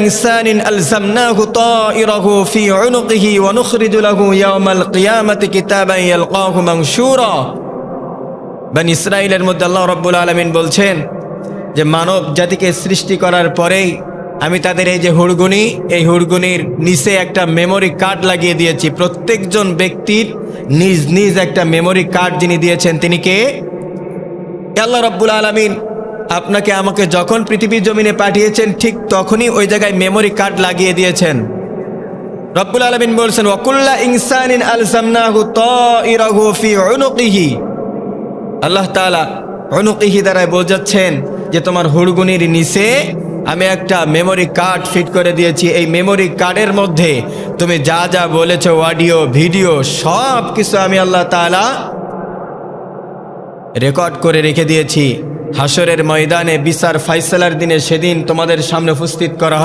ইনসানিন আলজামনাহু তায়িরাহু ফি উনুকিহি ওয়া নুখরিজু লাহু ইয়াওমাল কিয়ামাতি কিতাবান ইয়ালকাহু মানশুরা। বনী ইসরাঈলের মধ্যে আল্লাহ রাব্বুল আলামিন বলছেন যে মানব জাতিকে সৃষ্টি করার পরেই আমি তাদের এই যে হুড়গুনি, এই হুড়গুনির নিচে একটা মেমোরি কার্ড লাগিয়ে দিয়েছি। প্রত্যেকজন ব্যক্তির নিজ নিজ একটা মেমোরি কার্ড যিনি দিয়েছেন তিনি কে? আল্লাহ রাব্বুল আলামিন আপনাকে আমাকে যখন পৃথিবীর জমিনে পাঠিয়েছেন ঠিক তখনই ওই জায়গায় মেমোরি কার্ড লাগিয়ে দিয়েছেন। রব্বুল আলামিন বলছেন ওয়াকুল্লা ইনসানিন আলজামনাহু তায়িরাহু ফি উনুকিহি। আল্লাহ তাআলা উনুকিহি দ্বারা বোঝাচ্ছেন যে তোমার হুড়গুনির নিচে আমি একটা মেমোরি কার্ড ফিট করে দিয়েছি। এই মেমোরি কার্ডের মধ্যে তুমি যা যা বলেছো, অডিও ভিডিও সব কিছু আমি আল্লাহ তাআলা রেকর্ড করে রেখে দিয়েছি। হাসরের ময়দানে বিচার ফাইসালার দিনে সেদিন তোমাদের সামনে উপস্থিত করা হবে।